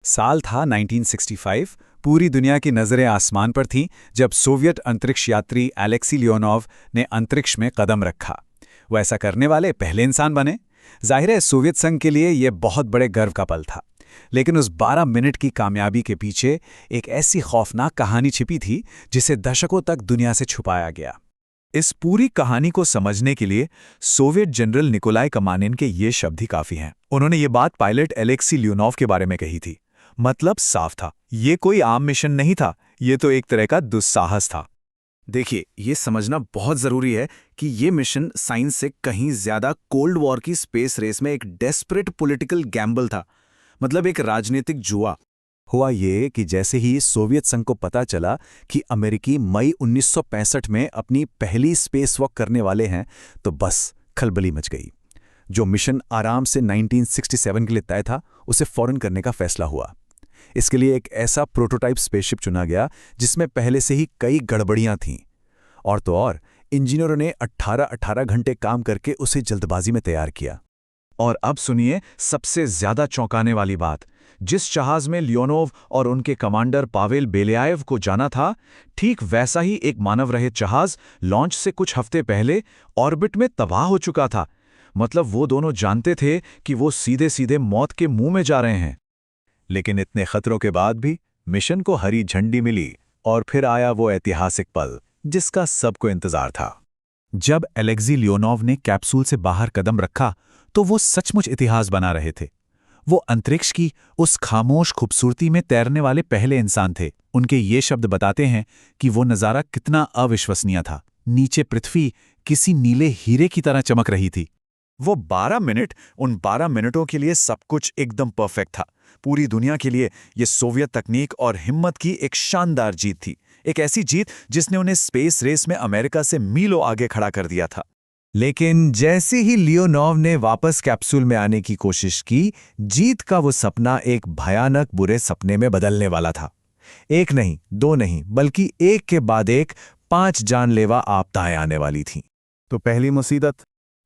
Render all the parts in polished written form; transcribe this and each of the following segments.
साल था 1965। पूरी दुनिया की नज़रें आसमान पर थीं जब सोवियत अंतरिक्ष यात्री एलेक्सी लियोनोव ने अंतरिक्ष में कदम रखा। वो ऐसा करने वाले पहले इंसान बने। जाहिर है सोवियत संघ के लिए यह बहुत बड़े गर्व का पल था। लेकिन उस 12 मिनट की कामयाबी के पीछे एक ऐसी खौफनाक कहानी छिपी थी जिसे दशकों तक दुनिया से छुपाया गया। इस पूरी कहानी को समझने के लिए सोवियत जनरल निकोलाई कमानिन के ये शब्द ही काफी हैं। उन्होंने ये बात पायलट एलेक्सी लियोनोव के बारे में कही थी। मतलब साफ था, ये कोई आम मिशन नहीं था, ये तो एक तरह का दुस्साहस था। देखिए, ये समझना बहुत ज़रूरी है कि ये मिशन साइंस से कहीं ज़्यादा कोल्ड वॉर की स्पेस रेस में एक डेस्परेट पॉलिटिकल गैम्बल था। मतलब एक राजनीतिक जुआ। हुआ ये कि जैसे ही सोवियत संघ को पता चला कि अमेरिकी मई 1965 में अपनी पहली स्पेस वॉक करने वाले हैं, तो बस खलबली मच गई। जो मिशन आराम से 1967 के लिए तय था, उसे फौरन करने का फैसला हुआ। इसके लिए एक ऐसा प्रोटोटाइप स्पेसशिप चुना गया जिसमें पहले से ही कई गड़बड़ियां थीं। और तो और इंजीनियरों ने 18-18 घंटे काम करके उसे जल्दबाजी में तैयार किया। और अब सुनिए सबसे ज्यादा चौंकाने वाली बात। जिस जहाज में लियोनोव और उनके कमांडर पावेल बेलियाएव को जाना था, ठीक वैसा ही एक मानव रहित जहाज लॉन्च से कुछ हफ्ते पहले ऑर्बिट में तबाह हो चुका था। मतलब वो दोनों जानते थे कि वो सीधे सीधे मौत के मुंह में जा रहे हैं। लेकिन इतने खतरों के बाद भी मिशन को हरी झंडी मिली और फिर आया वो ऐतिहासिक पल जिसका सबको इंतजार था। जब एलेक्सी लियोनोव ने कैप्सूल से बाहर कदम रखा तो वो सचमुच इतिहास बना रहे थे। वो अंतरिक्ष की उस खामोश खूबसूरती में तैरने वाले पहले इंसान थे। उनके ये शब्द बताते हैं कि वो नज़ारा कितना अविश्वसनीय था। नीचे पृथ्वी किसी नीले हीरे की तरह चमक रही थी। वो 12 मिनट, उन 12 मिनटों के लिए सब कुछ एकदम परफेक्ट था। पूरी दुनिया के लिए ये सोवियत तकनीक और हिम्मत की एक शानदार जीत थी। एक ऐसी जीत जिसने उन्हें स्पेस रेस में अमेरिका से मीलों आगे खड़ा कर दिया था। लेकिन जैसे ही लियोनोव ने वापस कैप्सूल में आने की कोशिश की, जीत का वो सपना एक भयानक बुरे सपने में बदलने वाला था। एक नहीं, दो नहीं, बल्कि एक के बाद एक 5 जानलेवा आपदाएं आने वाली थीं। तो पहली मुसीबत,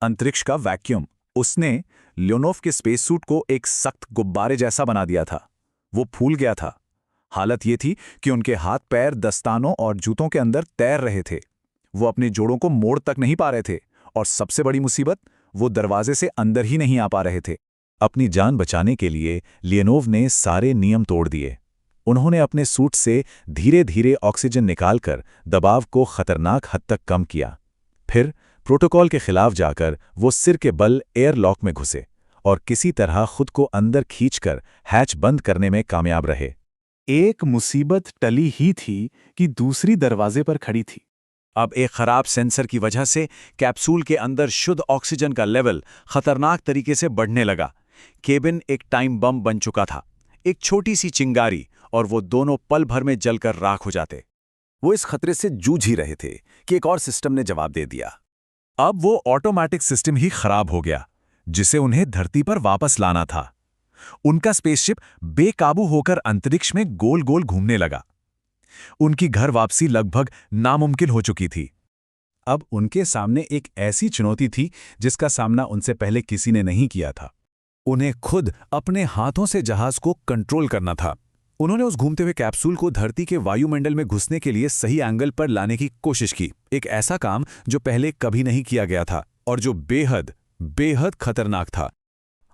अंतरिक्ष का वैक्यूम। उसने लियोनोव के स्पेस सूट को एक सख्त गुब्बारे जैसा बना दिया था। वो फूल गया था। हालत ये थी कि उनके हाथ पैर दस्तानों और जूतों के अंदर तैर रहे थे। वो अपने जोड़ों को मोड़ तक नहीं पा रहे थे। और सबसे बड़ी मुसीबत, वो दरवाजे से अंदर ही नहीं आ पा रहे थे। अपनी जान बचाने के लिए लियोनोव ने सारे नियम तोड़ दिए। उन्होंने अपने सूट से धीरे धीरे ऑक्सीजन निकालकर दबाव को खतरनाक हद तक कम किया। फिर प्रोटोकॉल के खिलाफ जाकर वो सिर के बल एयरलॉक में घुसे और किसी तरह खुद को अंदर खींचकर हैच बंद करने में कामयाब रहे। एक मुसीबत टली ही थी कि दूसरी दरवाजे पर खड़ी थी। अब एक खराब सेंसर की वजह से कैप्सूल के अंदर शुद्ध ऑक्सीजन का लेवल खतरनाक तरीके से बढ़ने लगा। केबिन एक टाइम बम बन चुका था। एक छोटी सी चिंगारी और वो दोनों पल भर में जलकर राख हो जाते। वो इस खतरे से जूझ ही रहे थे कि एक और सिस्टम ने जवाब दे दिया। अब वो ऑटोमेटिक सिस्टम ही खराब हो गया जिसे उन्हें धरती पर वापस लाना था। उनका स्पेसशिप बेकाबू होकर अंतरिक्ष में गोल गोल घूमने लगा। उनकी घर वापसी लगभग नामुमकिन हो चुकी थी। अब उनके सामने एक ऐसी चुनौती थी जिसका सामना उनसे पहले किसी ने नहीं किया था। उन्हें खुद अपने हाथों से जहाज को कंट्रोल करना था। उन्होंने उस घूमते हुए कैप्सूल को धरती के वायुमंडल में घुसने के लिए सही एंगल पर लाने की कोशिश की। एक ऐसा काम जो पहले कभी नहीं किया गया था और जो बेहद बेहद खतरनाक था।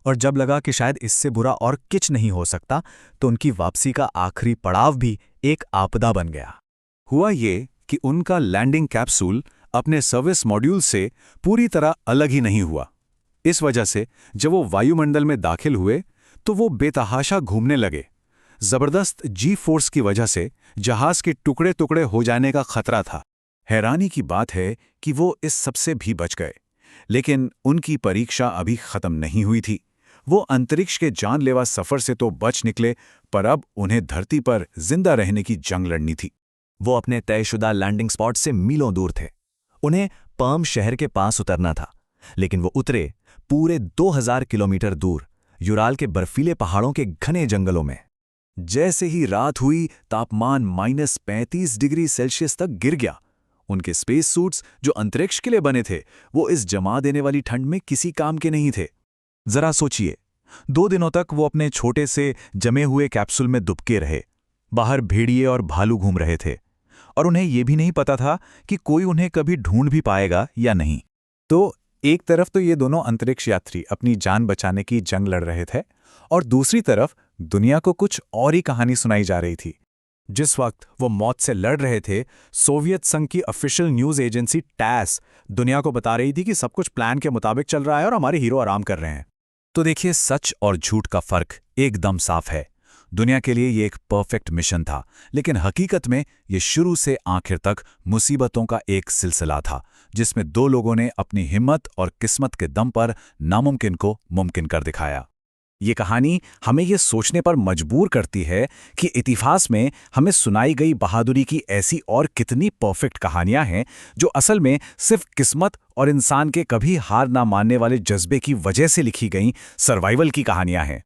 और जब लगा कि शायद इससे बुरा और कुछ नहीं हो सकता, तो उनकी वापसी का आखिरी पड़ाव भी एक आपदा बन गया। हुआ ये कि उनका लैंडिंग कैप्सूल अपने सर्विस मॉड्यूल से पूरी तरह अलग ही नहीं हुआ। इस वजह से जब वो वायुमंडल में दाखिल हुए तो वो बेतहाशा घूमने लगे। जबरदस्त जी फोर्स की वजह से जहाज के टुकड़े टुकड़े हो जाने का खतरा था। हैरानी की बात है कि वो इस सबसे भी बच गए। लेकिन उनकी परीक्षा अभी खत्म नहीं हुई थी। वो अंतरिक्ष के जानलेवा सफर से तो बच निकले, पर अब उन्हें धरती पर जिंदा रहने की जंग लड़नी थी। वो अपने तयशुदा लैंडिंग स्पॉट से मीलों दूर थे। उन्हें पर्म शहर के पास उतरना था, लेकिन वो उतरे पूरे 2000 किलोमीटर दूर, यूराल के बर्फीले पहाड़ों के घने जंगलों में। जैसे ही रात हुई, तापमान -35 डिग्री सेल्सियस तक गिर गया। उनके स्पेस सूट्स जो अंतरिक्ष के लिए बने थे, वो इस जमा देने वाली ठंड में किसी काम के नहीं थे। जरा सोचिए, 2 दिनों तक वो अपने छोटे से जमे हुए कैप्सूल में दुबके रहे। बाहर भेड़िए और भालू घूम रहे थे और उन्हें यह भी नहीं पता था कि कोई उन्हें कभी ढूंढ भी पाएगा या नहीं। तो एक तरफ तो ये दोनों अंतरिक्ष यात्री अपनी जान बचाने की जंग लड़ रहे थे और दूसरी तरफ दुनिया को कुछ और ही कहानी सुनाई जा रही थी। जिस वक्त वो मौत से लड़ रहे थे, सोवियत संघ की ऑफिशियल न्यूज एजेंसी टैस दुनिया को बता रही थी कि सब कुछ प्लान के मुताबिक चल रहा है और हमारे हीरो आराम कर रहे हैं। तो देखिए, सच और झूठ का फर्क एकदम साफ है। दुनिया के लिए ये एक परफेक्ट मिशन था, लेकिन हकीकत में ये शुरू से आखिर तक मुसीबतों का एक सिलसिला था, जिसमें 2 लोगों ने अपनी हिम्मत और किस्मत के दम पर नामुमकिन को मुमकिन कर दिखाया। ये कहानी हमें ये सोचने पर मजबूर करती है कि इतिहास में हमें सुनाई गई बहादुरी की ऐसी और कितनी परफेक्ट कहानियां हैं जो असल में सिर्फ किस्मत और इंसान के कभी हार ना मानने वाले जज्बे की वजह से लिखी गई सर्वाइवल की कहानियां हैं।